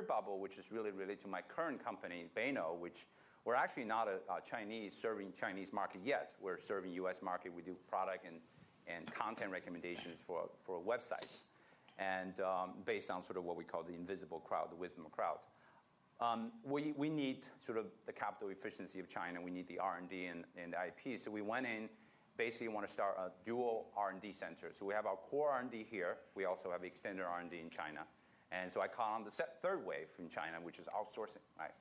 third bubble, which is really related to my current company, Beino, which we're actually not a serving Chinese market yet. We're serving U.S. market. We do product and content recommendations for websites, and based on sort of what we call the invisible crowd, the wisdom crowd. We need sort of the capital efficiency of China. We need the R&D and the IP. So we went in, basically want to start a dual R&D center. So we have our core R&D here. We also have extended R&D in China. And so I call on the third wave in China, which is outsourcing. Right?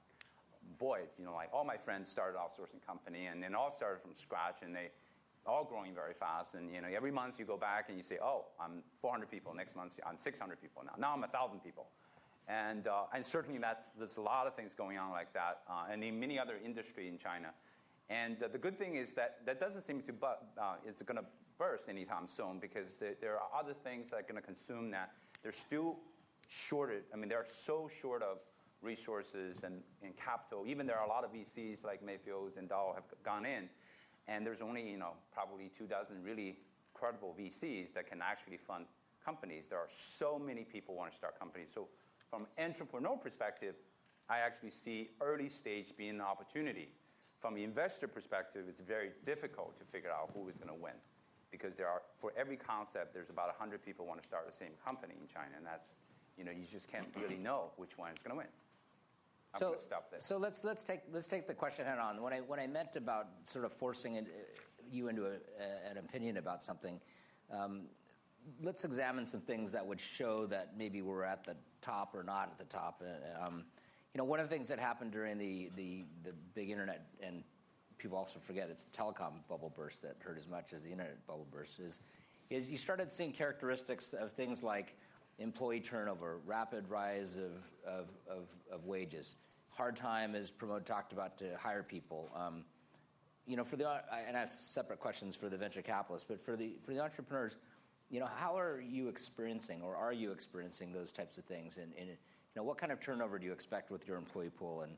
Boy, like all my friends started outsourcing company, and then all started from scratch, and they all growing very fast. And every month you go back and you say, oh, I'm 400 people. Next month I'm 600 people now. Now I'm 1,000 people. And certainly there's a lot of things going on like that, and in many other industries in China. And the good thing is that doesn't seem to it's going to burst anytime soon, because there are other things that are going to consume that. They're still shorted. I mean, they're so short of resources and capital. Even there are a lot of VCs like Mayfield and Dow have gone in, and there's only probably 24 really credible VCs that can actually fund companies. There are so many people who want to start companies. So from an entrepreneur perspective, I actually see early stage being an opportunity. From the investor perspective, it's very difficult to figure out who is going to win, because for every concept, there's about 100 people who want to start the same company in China, and that's you just can't really know which one is going to win. I'm going to stop there. So let's take the question head on. When I meant about sort of forcing you into an opinion about something, let's examine some things that would show that maybe we're at the top or not at the top. One of the things that happened during the big internet, and people also forget it's the telecom bubble burst that hurt as much as the internet bubble burst, is you started seeing characteristics of things like employee turnover, rapid rise of wages, hard time, as Pramod talked about, to hire people. And I have separate questions for the venture capitalists, but for the entrepreneurs, how are you experiencing those types of things? And what kind of turnover do you expect with your employee pool? And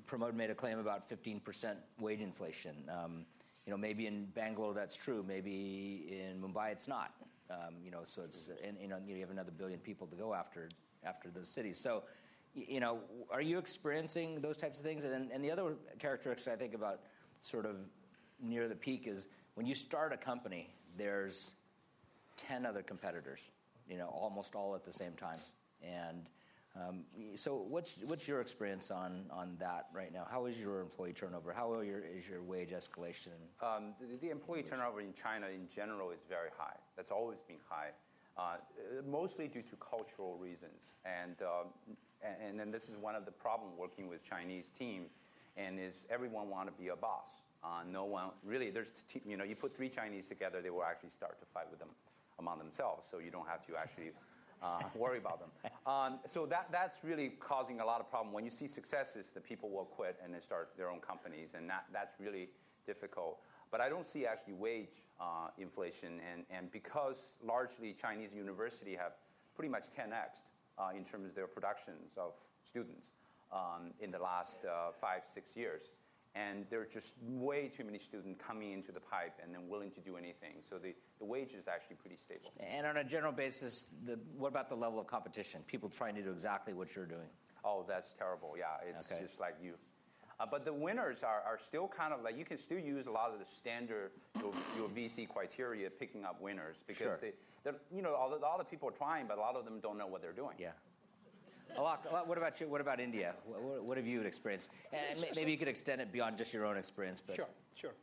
Pramod made a claim about 15% wage inflation. Maybe in Bangalore that's true. Maybe in Mumbai it's not. So it's you have another billion people to go after those cities. So, are you experiencing those types of things? And the other characteristic I think about sort of near the peak is when you start a company, there's 10 other competitors, almost all at the same time. And so what's your experience on that right now? How is your employee turnover? How is your wage escalation? The employee turnover in China in general is very high. That's always been high, mostly due to cultural reasons. And then this is one of the problems working with Chinese team, and is everyone want to be a boss. No one really. You put 3 Chinese together, they will actually start to fight with them among themselves. So you don't have to actually worry about them. So that's really causing a lot of problem. When you see successes, the people will quit and they start their own companies, and that's really difficult. But I don't see actually wage inflation, and because largely Chinese university have pretty much 10x'd in terms of their productions of students in the last 5-6 years. And there are just way too many students coming into the pipe and then willing to do anything. So the wage is actually pretty stable. And on a general basis, what about the level of competition? People trying to do exactly what you're doing. Oh, that's terrible. Yeah, it's just like you. But the winners are still kind of like, you can still use a lot of the standard your VC criteria picking up winners, because a lot of people are trying, but a lot of them don't know what they're doing. Yeah. What about you? What about India? What have you experienced? And maybe you could extend it beyond just your own experience. But. Sure.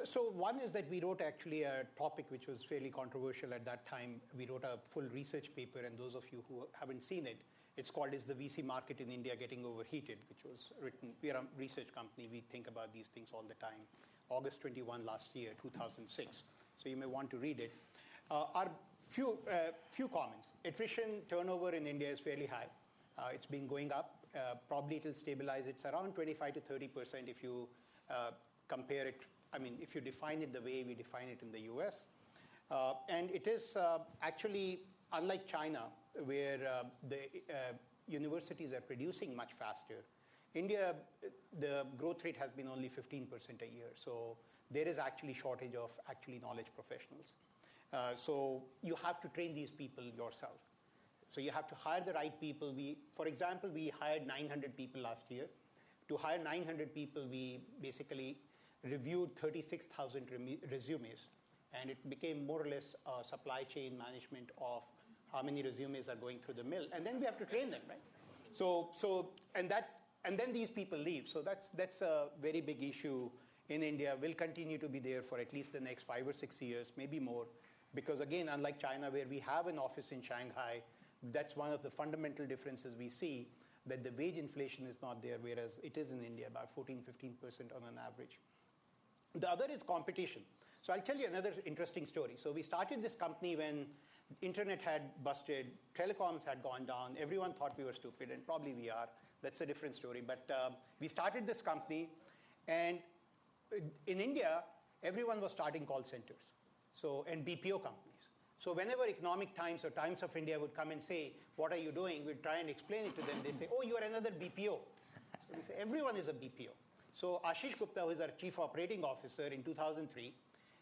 So one is that we wrote actually a topic which was fairly controversial at that time. We wrote a full research paper, and those of you who haven't seen it, it's called "Is the VC Market in India Getting Overheated?" which was written. We are a research company. We think about these things all the time. August 21 last year, 2006. So you may want to read it. Our few comments. Attrition turnover in India is fairly high. It's been going up. Probably it will stabilize. It's around 25 to 30% if you compare it. I mean, if you define it the way we define it in the US. And it is actually, unlike China, where the universities are producing much faster, India, the growth rate has been only 15% a year. So there is actually shortage of actually knowledge professionals. So you have to train these people yourself. So you have to hire the right people. For example, we hired 900 people last year. To hire 900 people, we basically reviewed 36,000 resumes, and it became more or less a supply chain management of how many resumes are going through the mill, and then we have to train them, right? And then these people leave. So that's a very big issue in India. Will continue to be there for at least the next 5 or 6 years, maybe more, because again, unlike China, where we have an office in Shanghai, that's one of the fundamental differences we see, that the wage inflation is not there, whereas it is in India, about 14, 15% on an average. The other is competition. So I'll tell you another interesting story. So we started this company when internet had busted, telecoms had gone down, everyone thought we were stupid, and probably we are. That's a different story. But we started this company, and in India, everyone was starting call centers, and BPO companies. So whenever Economic Times or Times of India would come and say, what are you doing? We'd try and explain it to them. They say, oh, you are another BPO. So we say, everyone is a BPO. So Ashish Gupta, who is our chief operating officer in 2003,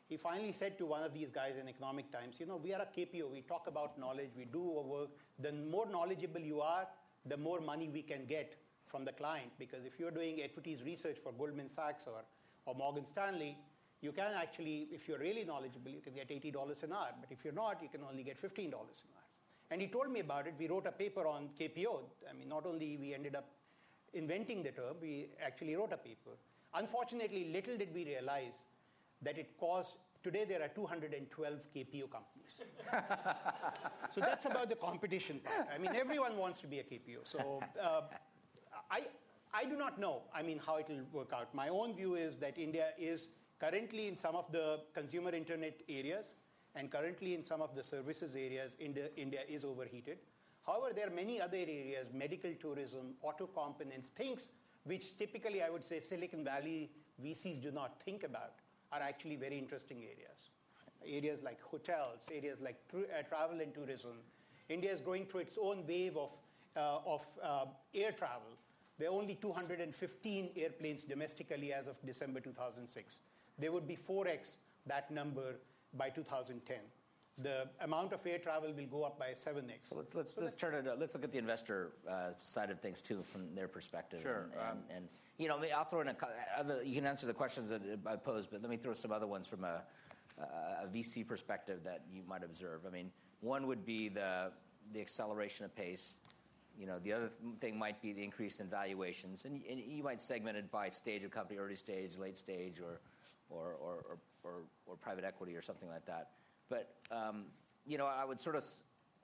he finally said to one of these guys in Economic Times, we are a KPO. We talk about knowledge. We do our work. The more knowledgeable you are, the more money we can get from the client. Because if you're doing equities research for Goldman Sachs or Morgan Stanley, you can actually, if you're really knowledgeable, you can get $80 an hour. But if you're not, you can only get $15 an hour. And he told me about it. We wrote a paper on KPO. I mean, not only we ended up inventing the term, we actually wrote a paper. Unfortunately, little did we realize that it caused, today there are 212 KPO companies. So that's about the competition part. I mean, everyone wants to be a KPO. So I do not know, how it will work out. My own view is that India is currently in some of the consumer internet areas and currently in some of the services areas, India is overheated. However, there are many other areas, medical tourism, auto components, things which typically I would say Silicon Valley VCs do not think about, are actually very interesting areas. Areas like hotels, areas like travel and tourism. India is going through its own wave of air travel. There are only 215 airplanes domestically as of December 2006. There would be 4x that number by 2010. The amount of air travel will go up by 7x. So let's look at the investor side of things too, from their perspective. Sure. And I'll throw in you can answer the questions that I posed, but let me throw some other ones from a VC perspective that you might observe. I mean, one would be the acceleration of pace. The other thing might be the increase in valuations, and you might segment it by stage of company, early stage, late stage, or private equity or something like that. But I would sort of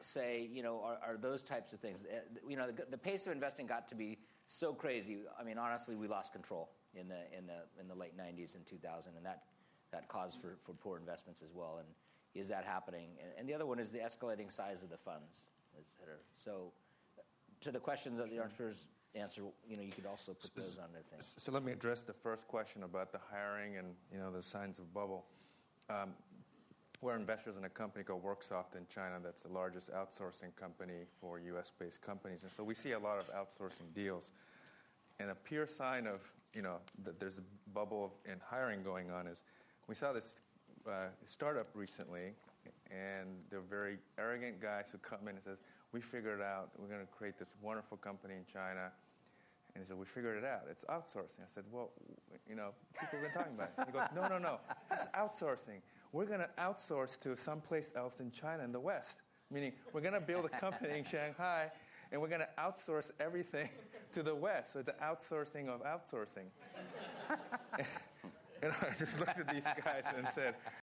say, are those types of things? The pace of investing got to be so crazy. I mean, honestly, we lost control in the late '90s and 2000, and that caused for poor investments as well. And is that happening? And the other one is the escalating size of the funds. So, to the questions that the entrepreneurs answer, you could also put those on the thing. So let me address the first question about the hiring and the signs of bubble. We're investors in a company called Worksoft in China. That's the largest outsourcing company for U.S.-based companies. And so we see a lot of outsourcing deals. And a pure sign of, that there's a bubble in hiring going on is we saw this startup recently, and they're very arrogant guys who come in and says, we figured it out. We're going to create this wonderful company in China. And he said, we figured it out. It's outsourcing. I said, well, people have been talking about it. He goes, no. It's outsourcing. We're going to outsource to someplace else in China in the West. Meaning, we're going to build a company in Shanghai, and we're going to outsource everything to the West. So it's an outsourcing of outsourcing. And I just looked at these guys and said,